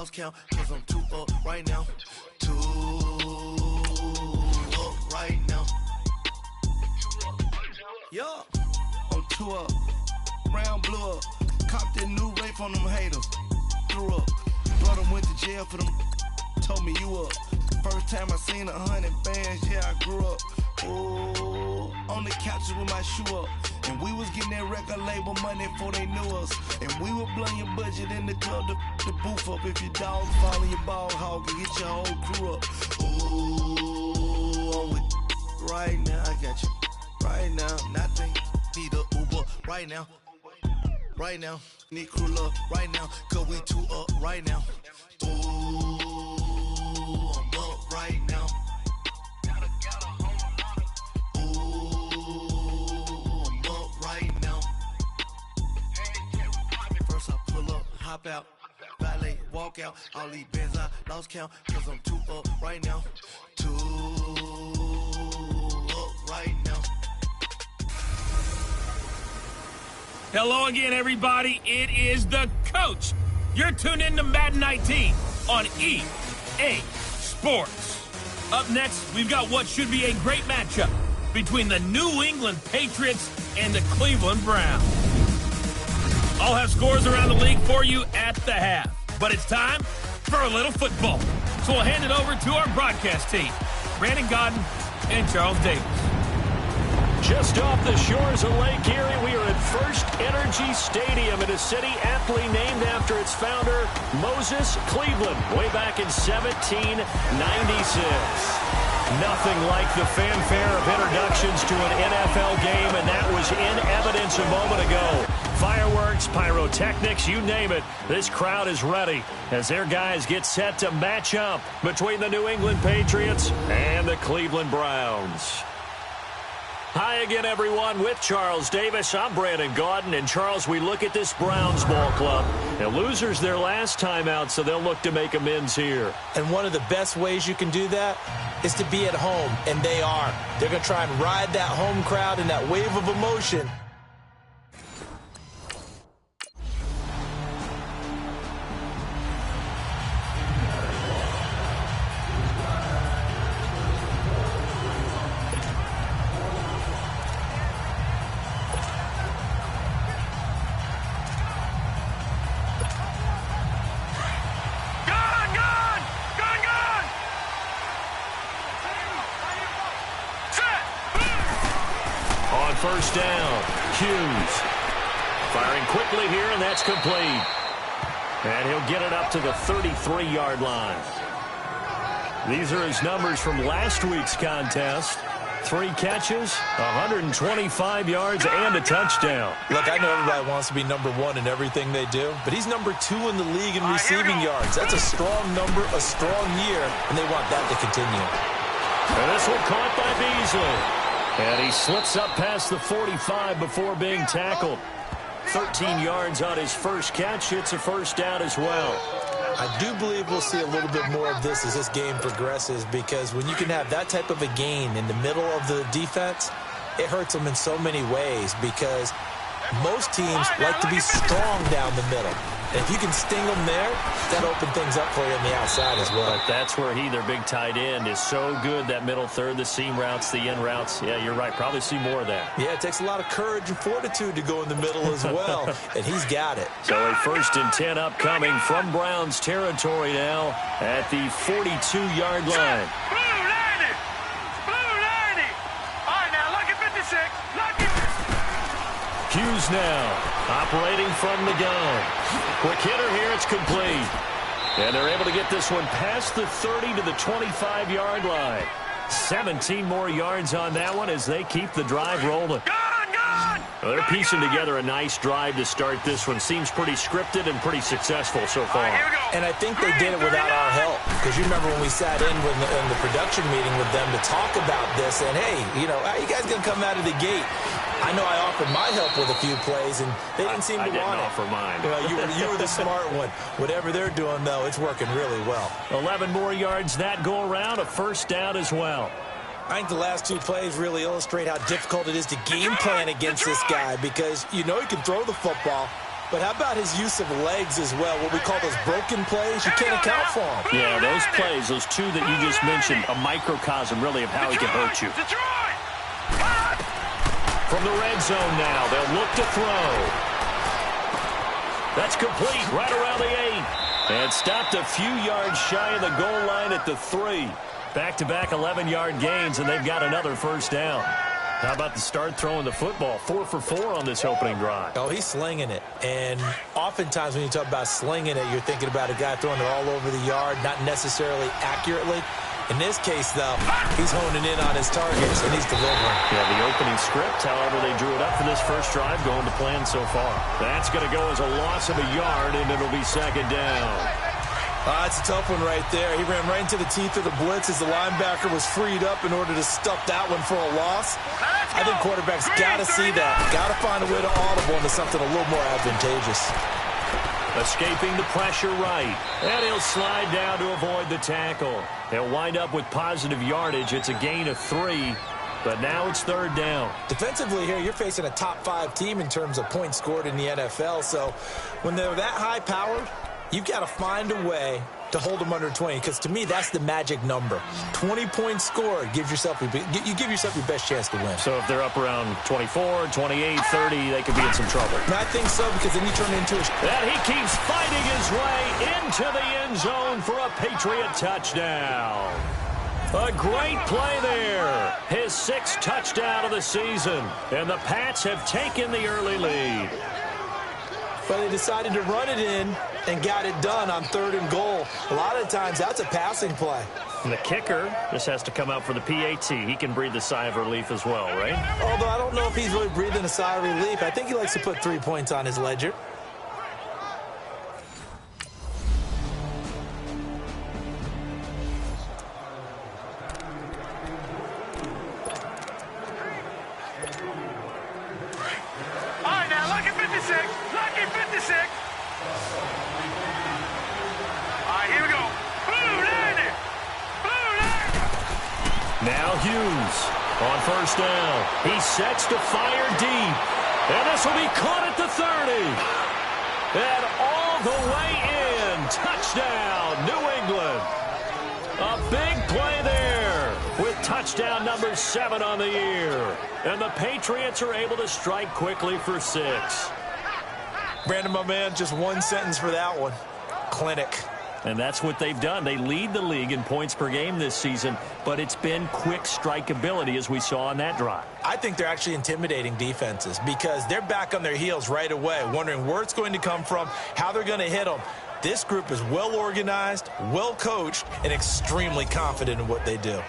lost count, cause I'm 2 up right now. 2 up right now. Yeah, I'm 2 up. Round blew up. Copped that new rape on them haters. Threw up. Brother went to jail for them. Told me you up. First time I seen 100 bands, yeah, I grew up. Ooh, on the couches with my shoe up. And we was getting that record label money before they knew us. And we were blowing your budget in the club to the booth up. If your dog fall in your ball hog and get your whole crew up. Ooh, I'm with right now, I got you. Right now, nothing. Need a Uber right now. Right now, need crew love right now. Cause we 2 up right now. Ooh, I'm up right now. Hop out, valet, walk out, all these bands I lost count, cause I'm 2 up right now. 2 up right now. Hello again, everybody. It is the coach. You're tuned in to Madden 19 on EA Sports. Up next, we've got what should be a great matchup between the New England Patriots and the Cleveland Browns. I'll have scores around the league for you at the half. But it's time for a little football. So we'll hand it over to our broadcast team, Brandon Godden and Charles Davis. Just off the shores of Lake Erie, we are at First Energy Stadium in a city aptly named after its founder, Moses Cleveland, way back in 1796. Nothing like the fanfare of introductions to an NFL game, and that was in evidence a moment ago. Fireworks, pyrotechnics, you name it. This crowd is ready as their guys get set to match up between the New England Patriots and the Cleveland Browns. Hi again, everyone. With Charles Davis, I'm Brandon Gaudin. And, Charles, we look at this Browns ball club. And losers their last time out, so they'll look to make amends here. And one of the best ways you can do that is to be at home, and they are. They're going to try and ride that home crowd and that wave of emotion. First down, Hughes. Firing quickly here, and that's complete. And he'll get it up to the 33-yard line. These are his numbers from last week's contest. 3 catches, 125 yards, and a touchdown. Look, I know everybody wants to be number 1 in everything they do, but he's number 2 in the league in receiving yards. That's a strong number, a strong year, and they want that to continue. And this one caught by Beasley. And he slips up past the 45 before being tackled. 13 yards on his first catch. It's a first down as well. I do believe we'll see a little bit more of this as this game progresses, because when you can have that type of a gain in the middle of the defense, it hurts them in so many ways, because most teams like to be strong down the middle. And if you can sting them there, that opens things up for you on the outside as well. But that's where he, their big tight end, is so good, that middle third, the seam routes, the in routes. Yeah, you're right. Probably see more of that. Yeah, it takes a lot of courage and fortitude to go in the middle as well, and he's got it. So a 1st and 10 upcoming from Browns territory now at the 42-yard line. Blue 90! Blue 90! All right, now, lucky 56. Lucky 56. Hughes now operating from the gun. Quick hitter here, it's complete. And they're able to get this one past the 30 to the 25-yard line. 17 more yards on that one as they keep the drive rolling. Well, they're piecing together a nice drive to start this one. Seems pretty scripted and pretty successful so far. And I think they did it without our help. Because you remember when we sat in the production meeting with them to talk about this, and hey, you know, how you guys going to come out of the gate? I know I offered my help with a few plays, and they didn't seem to want it. I didn't offer mine. You were the smart one. Whatever they're doing, though, it's working really well. 11 more yards that go around, a first down as well. I think the last 2 plays really illustrate how difficult it is to game plan against this guy, because you know he can throw the football, But how about his use of legs as well, what we call those broken plays? You can't account for them. Yeah, those plays, those two that you just mentioned, a microcosm really of how he can hurt you. From the red zone now, they'll look to throw. That's complete right around the 8. And stopped a few yards shy of the goal line at the 3. Back-to-back 11-yard gains, and they've got another first down. How about the start throwing the football? 4 for 4 on this opening drive. Oh, he's slinging it. And oftentimes when you talk about slinging it, you're thinking about a guy throwing it all over the yard, not necessarily accurately. In this case, though, he's honing in on his targets, and he's delivering. Yeah, the opening script, however, they drew it up for this first drive, going to plan so far. That's going to go as a loss of a yard, and it'll be second down. It's a tough one right there. He ran right into the teeth of the blitz as the linebacker was freed up in order to stuff that one for a loss. I think quarterbacks got to see that. Got to find a way to audible into something a little more advantageous. Escaping the pressure right. And he'll slide down to avoid the tackle. They'll wind up with positive yardage. It's a gain of 3, but now it's third down. Defensively here, you're facing a top-5 team in terms of points scored in the NFL. So when they're that high-powered, you've got to find a way to hold them under 20, because to me, that's the magic number. 20 points scored, you give yourself your best chance to win. So if they're up around 24, 28, 30, they could be in some trouble. And I think so, because then you turn it into a... And he keeps fighting his way into the end zone for a Patriot touchdown. A great play there. His 6th touchdown of the season. And the Pats have taken the early lead. But they decided to run it in and got it done on 3rd and goal. A lot of times, that's a passing play. And the kicker just has to come out for the PAT. He can breathe a sigh of relief as well, right? Although I don't know if he's really breathing a sigh of relief. I think he likes to put 3 points on his ledger. Now Hughes on first down. He sets to fire deep. And this will be caught at the 30. And all the way in. Touchdown, New England. A big play there with touchdown number 7 on the year. And the Patriots are able to strike quickly for 6. Brandon, my man, just one sentence for that one. Clinic. And that's what they've done. They lead the league in points per game this season, but it's been quick strike ability as we saw on that drive. I think they're actually intimidating defenses because they're back on their heels right away, wondering where it's going to come from, how they're going to hit them. This group is well organized, well coached, and extremely confident in what they do.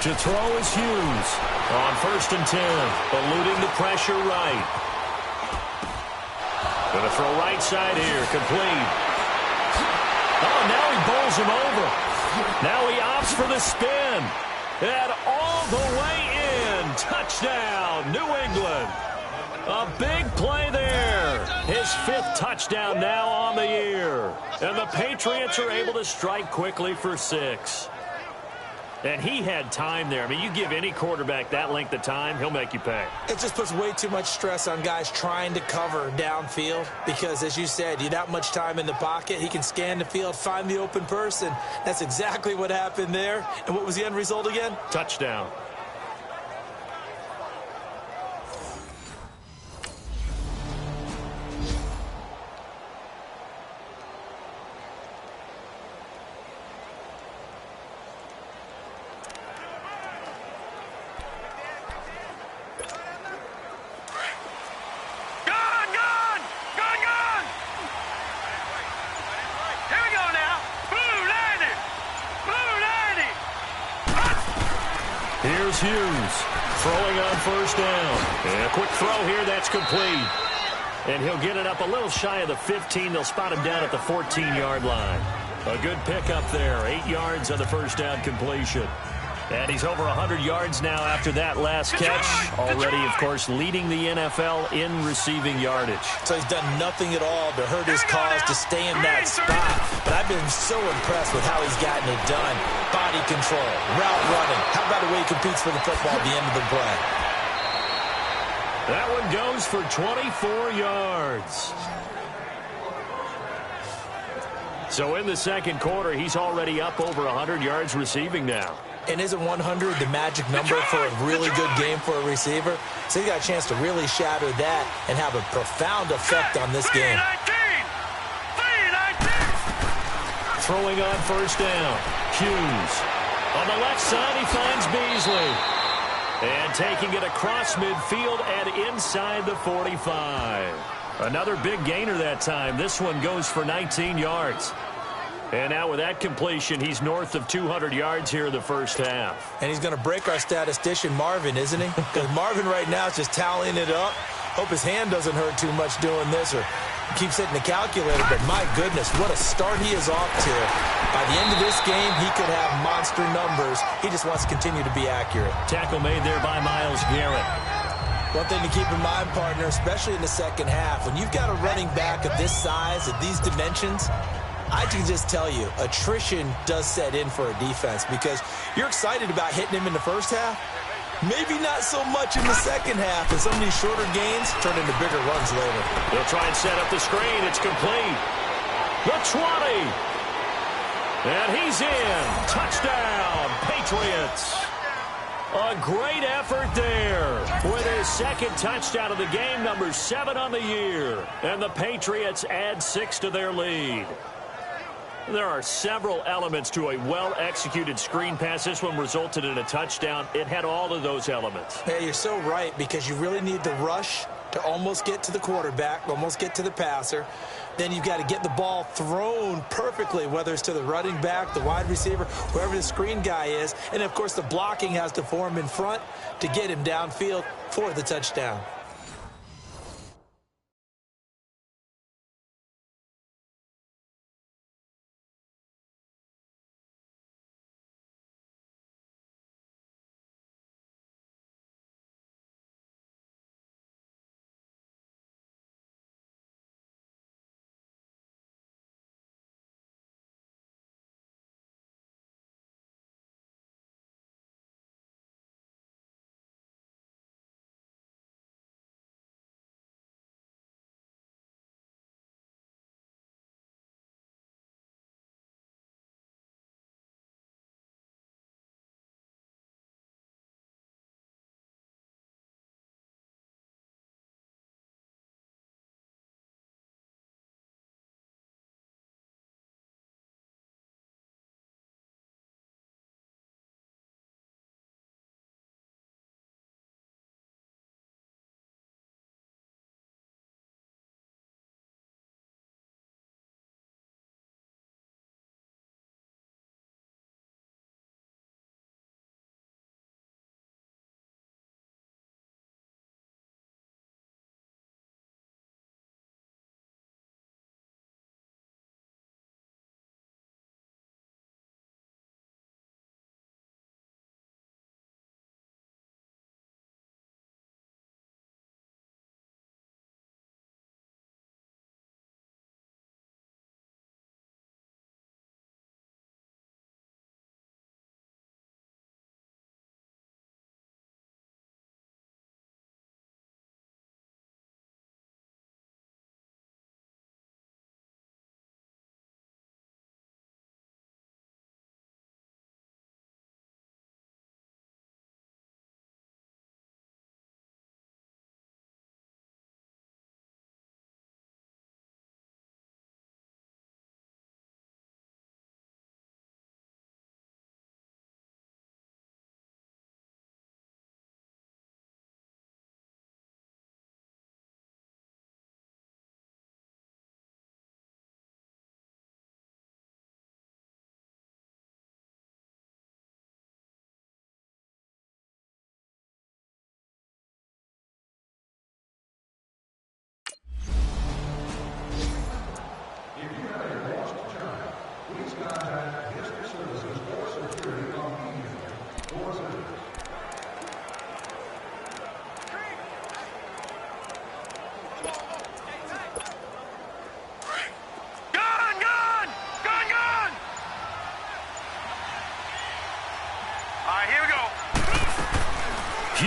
To throw is Hughes. On 1st and 10, eluding the pressure right. Going to throw right side here, complete. Oh, now he bowls him over. Now he opts for the spin. And all the way in. Touchdown, New England. A big play there. His 5th touchdown now on the year. And the Patriots are able to strike quickly for 6. And he had time there. I mean, you give any quarterback that length of time, he'll make you pay. It just puts way too much stress on guys trying to cover downfield because, as you said, you that much time in the pocket. He can scan the field, find the open person. That's exactly what happened there. And what was the end result again? Touchdown. Here's Hughes throwing on 1st down. And a quick throw here, that's complete. And he'll get it up a little shy of the 15. They'll spot him down at the 14-yard line. A good pickup there. 8 yards on the 1st down completion. And he's over 100 yards now after that last catch. Already, of course, leading the NFL in receiving yardage. So he's done nothing at all to hurt his cause to stay in that spot. But I've been so impressed with how he's gotten it done. Body control, route running. How about the way he competes for the football at the end of the play? That one goes for 24 yards. So in the second quarter, he's already up over 100 yards receiving now. And isn't 100 the magic number for a really good game for a receiver? So he got a chance to really shatter that and have a profound effect on this game. Throwing on 1st down. Hughes. On the left side, he finds Beasley. And taking it across midfield and inside the 45. Another big gainer that time. This one goes for 19 yards. And now with that completion, he's north of 200 yards here in the first half. And he's going to break our statistician, Marvin, isn't he? Because Marvin right now is just tallying it up. Hope his hand doesn't hurt too much doing this or keeps hitting the calculator. But my goodness, what a start he is off to. By the end of this game, he could have monster numbers. He just wants to continue to be accurate. Tackle made there by Myles Garrett. One thing to keep in mind, partner, especially in the second half, when you've got a running back of this size, of these dimensions, I can just tell you, attrition does set in for a defense because you're excited about hitting him in the first half. Maybe not so much in the second half, and some of these shorter gains turn into bigger runs later. They'll try and set up the screen. It's complete. The 20. And he's in. Touchdown, Patriots. A great effort there with his second touchdown of the game, number 7 on the year. And the Patriots add 6 to their lead. There are several elements to a well-executed screen pass. This one resulted in a touchdown. It had all of those elements. Yeah, you're so right because you really need the rush to almost get to the quarterback, almost get to the passer. Then you've got to get the ball thrown perfectly, whether it's to the running back, the wide receiver, wherever the screen guy is. And, of course, the blocking has to form in front to get him downfield for the touchdown.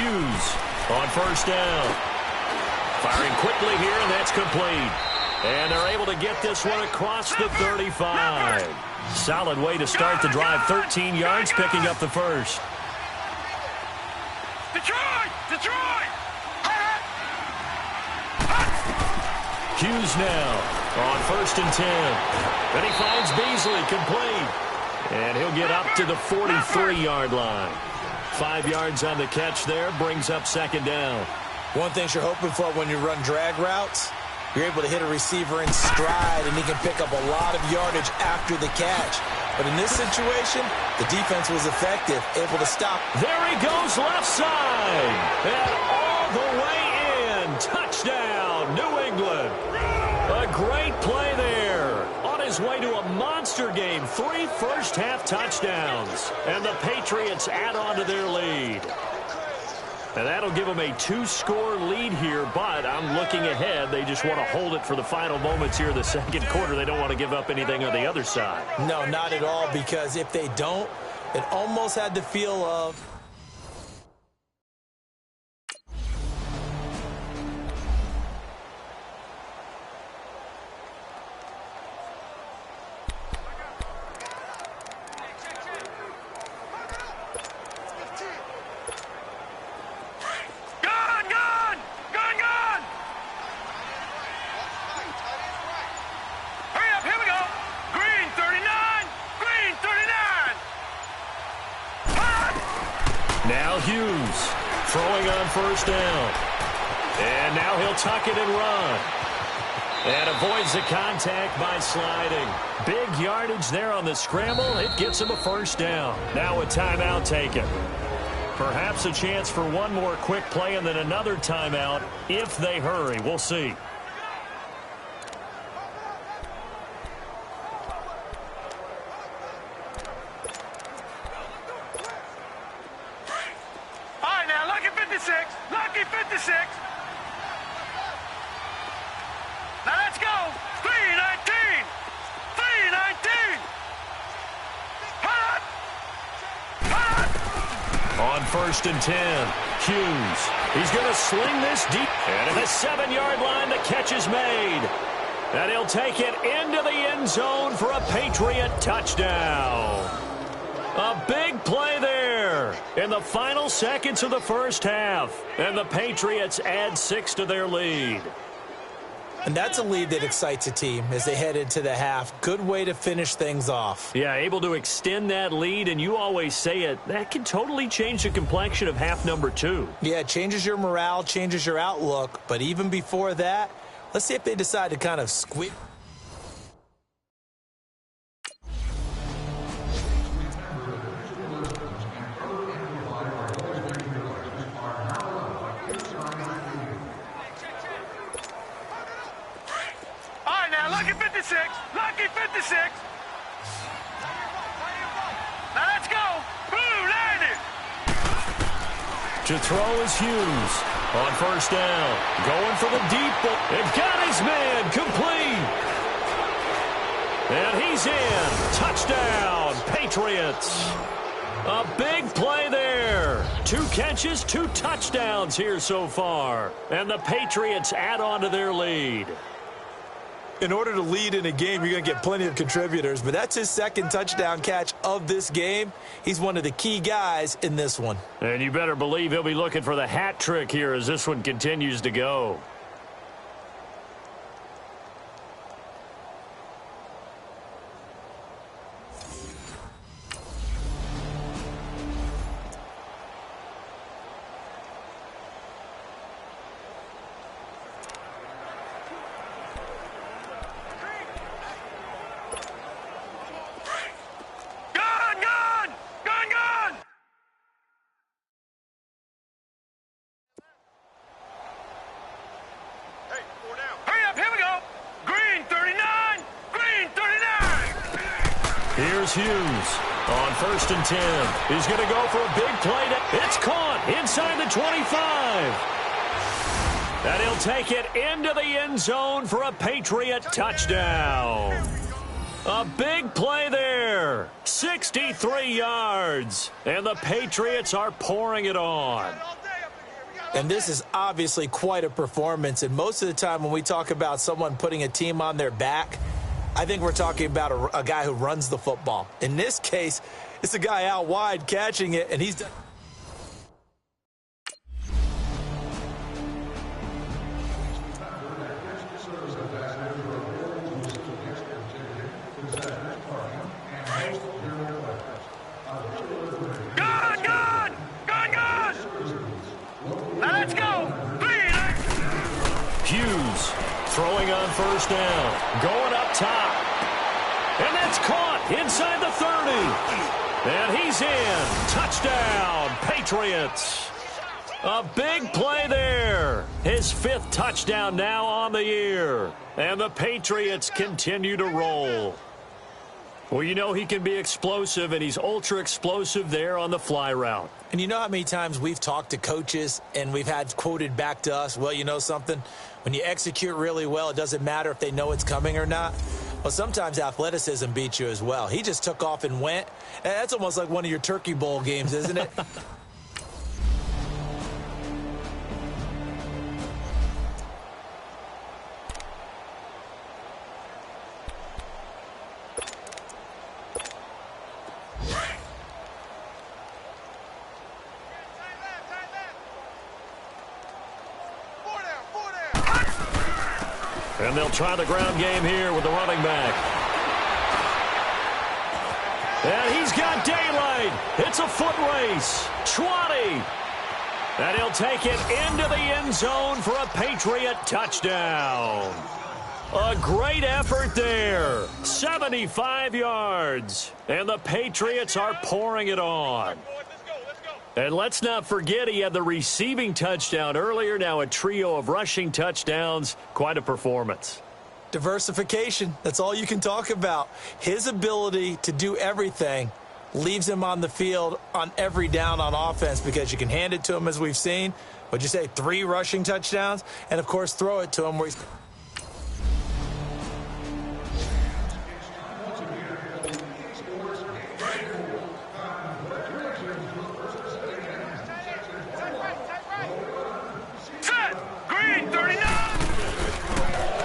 Hughes on first down. Firing quickly here, and that's complete. And they're able to get this one across the 35. Solid way to start the drive. 13 yards, picking up the first. Detroit! Detroit! Hughes now on first and 10. Then he finds Beasley, complete. And he'll get up to the 43-yard line. 5 yards on the catch there, brings up second down. One thing you're hoping for when you run drag routes, you're able to hit a receiver in stride, and he can pick up a lot of yardage after the catch. But in this situation, the defense was effective, able to stop. There he goes left side. And all the way in. Touchdown, New England. A great play there. On his way to a monster game. 3 first-half touchdowns. And the Patriots add on to their lead. And that'll give them a 2-score lead here, but I'm looking ahead. They just want to hold it for the final moments here in the second quarter. They don't want to give up anything on the other side. No, not at all, because if they don't, it almost had the feel of... Now Hughes throwing on first down. And now he'll tuck it and run. And avoids the contact by sliding. Big yardage there on the scramble. It gets him a first down. Now a timeout taken. Perhaps a chance for one more quick play and then another timeout if they hurry. We'll see. Lucky 56. Now let's go. 319. 319. On first and 10, Hughes. He's going to sling this deep. And at the 7-yard line, the catch is made. And he'll take it into the end zone for a Patriot touchdown. A big play there in the final seconds of the first half. And the Patriots add 6 to their lead. And that's a lead that excites a team as they head into the half. Good way to finish things off. Yeah, able to extend that lead, and you always say it, that can totally change the complexion of half number 2. Yeah, it changes your morale, changes your outlook. But even before that, let's see if they decide to kind of squeak. Lucky 56. Lucky 56. Now let's go. Blue landed. To throw is Hughes on first down. Going for the deep ball. And got his man complete. And he's in. Touchdown, Patriots. A big play there. 2 catches, 2 touchdowns here so far. And the Patriots add on to their lead. In order to lead in a game, you're going to get plenty of contributors, but that's his second touchdown catch of this game. He's one of the key guys in this one. And you better believe he'll be looking for the hat trick here as this one continues to go. Here's Hughes on first and 10. He's going to go for a big play. It's caught inside the 25. And he'll take it into the end zone for a Patriot touchdown. A big play there. 63 yards. And the Patriots are pouring it on. And this is obviously quite a performance. And most of the time when we talk about someone putting a team on their back, I think we're talking about a guy who runs the football. In this case, it's a guy out wide catching it, and he's done. Hughes throwing on first down, going up top, and that's caught inside the 30, and he's in. Touchdown, Patriots. A big play there. His 5th touchdown now on the year, and the Patriots continue to roll. Well, you know he can be explosive, and he's ultra explosive there on the fly route. And you know how many times we've talked to coaches and we've had quoted back to us, well, you know something? When you execute really well, it doesn't matter if they know it's coming or not. Well, sometimes athleticism beats you as well. He just took off and went. And that's almost like one of your Turkey Bowl games, isn't it? And they'll try the ground game here with the running back. And he's got daylight. It's a foot race. 20. And he'll take it into the end zone for a Patriot touchdown. A great effort there. 75 yards. And the Patriots are pouring it on. And let's not forget he had the receiving touchdown earlier. Now a trio of rushing touchdowns. Quite a performance. Diversification. That's all you can talk about. His ability to do everything leaves him on the field on every down on offense because you can hand it to him as we've seen. What'd you say? 3 rushing touchdowns? And, of course, throw it to him where he's...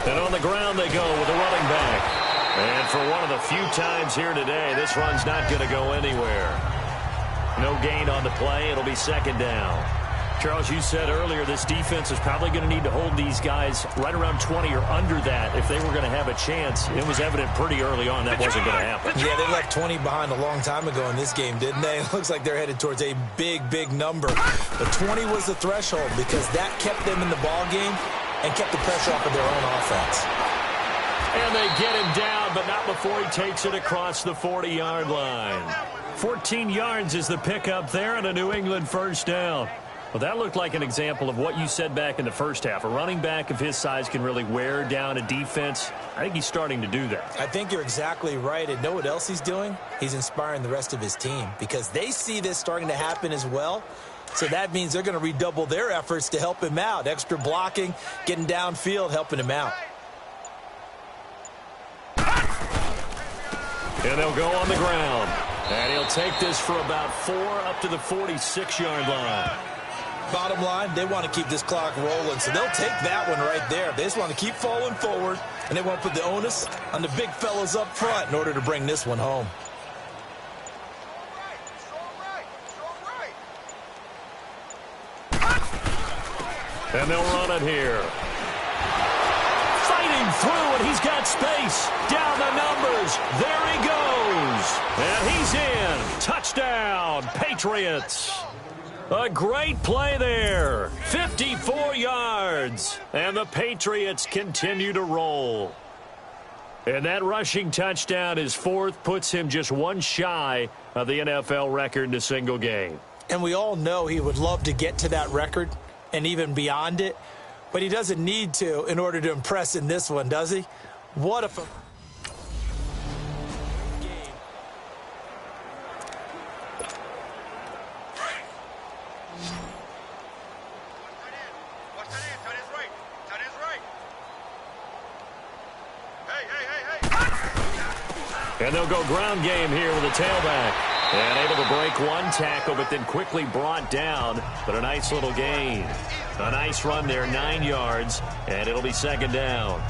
And on the ground they go with the running back. And for one of the few times here today, this run's not going to go anywhere. No gain on the play. It'll be 2nd down. Charles, you said earlier this defense is probably going to need to hold these guys right around 20 or under that if they were going to have a chance. It was evident pretty early on that wasn't going to happen. Yeah, they left 20 behind a long time ago in this game, didn't they? It looks like they're headed towards a big, big number. But 20 was the threshold because that kept them in the ball game and kept the pressure off of their own offense. And they get him down, but not before he takes it across the 40-yard line. 14 yards is the pickup there and a New England first down. Well, that looked like an example of what you said back in the first half. A running back of his size can really wear down a defense. I think he's starting to do that. I think you're exactly right. And know what else he's doing? He's inspiring the rest of his team because they see this starting to happen as well. So that means they're going to redouble their efforts to help him out. Extra blocking, getting downfield, helping him out. And they'll go on the ground. And he'll take this for about 4 up to the 46-yard line. Bottom line, they want to keep this clock rolling, so they'll take that one right there. They just want to keep falling forward, and they want to put the onus on the big fellas up front in order to bring this one home. And they'll run it here. Fighting through, and he's got space. Down the numbers. There he goes. And he's in. Touchdown, Patriots. A great play there. 54 yards. And the Patriots continue to roll. And that rushing touchdown, his 4th, puts him just one shy of the NFL record in a single game. And we all know he would love to get to that record and even beyond it. But he doesn't need to in order to impress in this one, does he? What a... And they'll go ground game here with a tailback. And able to break one tackle, but then quickly brought down. But a nice little gain. A nice run there, 9 yards, and it'll be second down.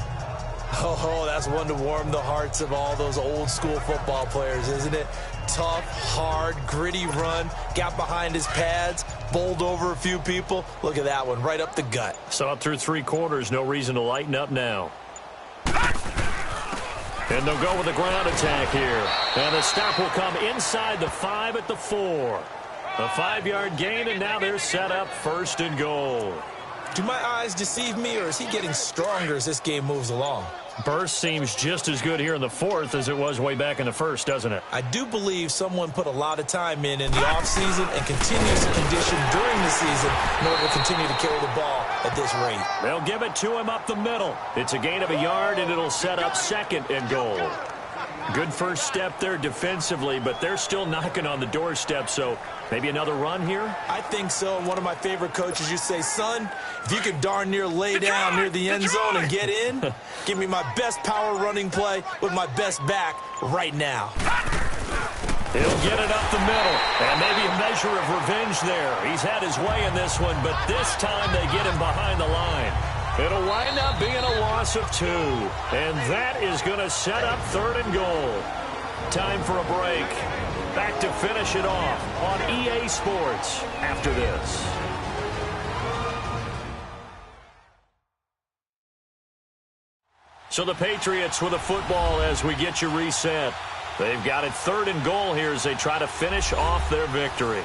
Oh, that's one to warm the hearts of all those old school football players, isn't it? Tough, hard, gritty run, got behind his pads, bowled over a few people. Look at that one, right up the gut. Saw it through 3 quarters, no reason to lighten up now. And they'll go with the ground attack here. And the stop will come inside the 5 at the 4. A 5-yard gain, and now they're set up 1st and goal. Do my eyes deceive me, or is he getting stronger as this game moves along? Burst seems just as good here in the 4th as it was way back in the 1st, doesn't it? I do believe someone put a lot of time in the offseason and continues to condition during the season in order to continue to carry the ball at this rate. They'll give it to him up the middle. It's a gain of a yard, and it'll set up 2nd and goal. Good first step there defensively, but they're still knocking on the doorstep, so maybe another run here? I think so. One of my favorite coaches used to say, son, if you could darn near lay down near the end zone and get in, give me my best power running play with my best back right now. He'll get it up the middle, and maybe a measure of revenge there. He's had his way in this one, but this time they get him behind the line. It'll wind up being a loss of 2, and that is going to set up 3rd and goal. Time for a break. Back to finish it off on EA Sports after this. So the Patriots with a football as we get you reset. They've got it 3rd and goal here as they try to finish off their victory.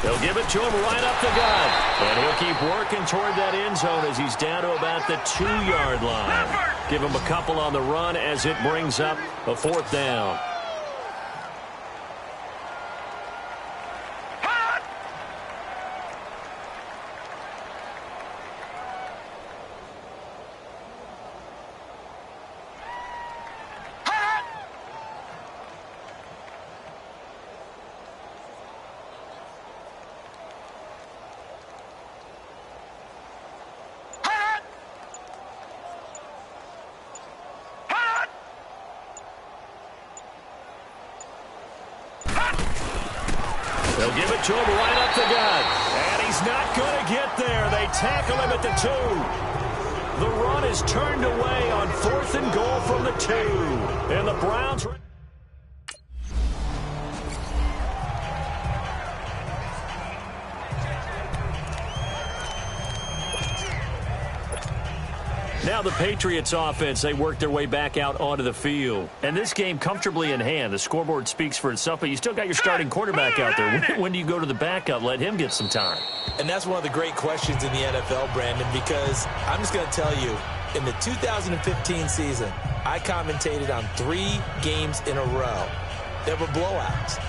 They'll give it to him right up the gut. And he'll keep working toward that end zone as he's down to about the 2-yard line. Give him a couple on the run as it brings up a 4th down. They'll give it to him right up the gut. And he's not going to get there. They tackle him at the 2. The run is turned away on 4th and goal from the 2. And the Browns... Now the Patriots offense, they work their way back out onto the field. And this game comfortably in hand. The scoreboard speaks for itself, but you still got your starting quarterback out there. When do you go to the backup? Let him get some time. And that's one of the great questions in the NFL, Brandon, because I'm just going to tell you, in the 2015 season, I commentated on 3 games in a row. There were blowouts.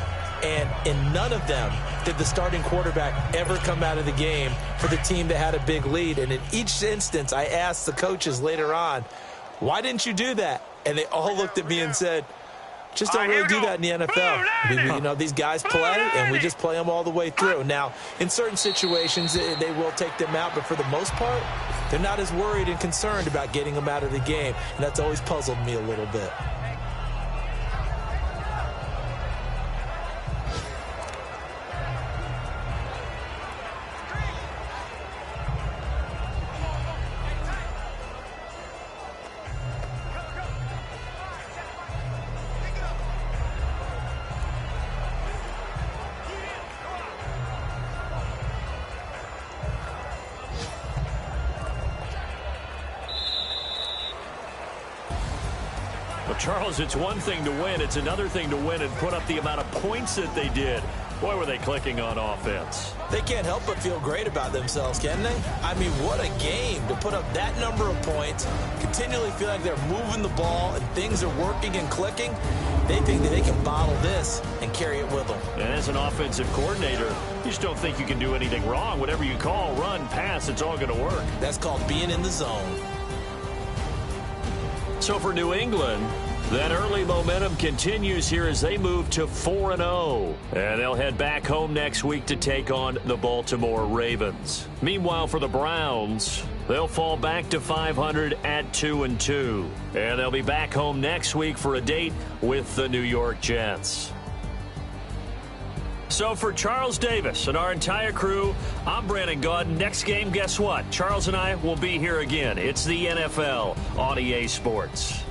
And in none of them did the starting quarterback ever come out of the game for the team that had a big lead. And in each instance, I asked the coaches later on, why didn't you do that? And they all looked at me and said, just don't really do that in the NFL. These guys play, and we just play them all the way through. Now, in certain situations, they will take them out, but for the most part, they're not as worried and concerned about getting them out of the game. And that's always puzzled me a little bit. Charles, it's one thing to win. It's another thing to win and put up the amount of points that they did. Boy, were they clicking on offense. They can't help but feel great about themselves, can they? I mean, what a game to put up that number of points, continually feel like they're moving the ball and things are working and clicking. They think that they can bottle this and carry it with them. And as an offensive coordinator, you just don't think you can do anything wrong. Whatever you call, run, pass, it's all going to work. That's called being in the zone. So for New England, That early momentum continues here as they move to 4-0. And they'll head back home next week to take on the Baltimore Ravens. Meanwhile, for the Browns, they'll fall back to 500 at 2-2. And they'll be back home next week for a date with the New York Jets. So for Charles Davis and our entire crew, I'm Brandon Gaudin. Next game, guess what? Charles and I will be here again. It's the NFL on EA Sports.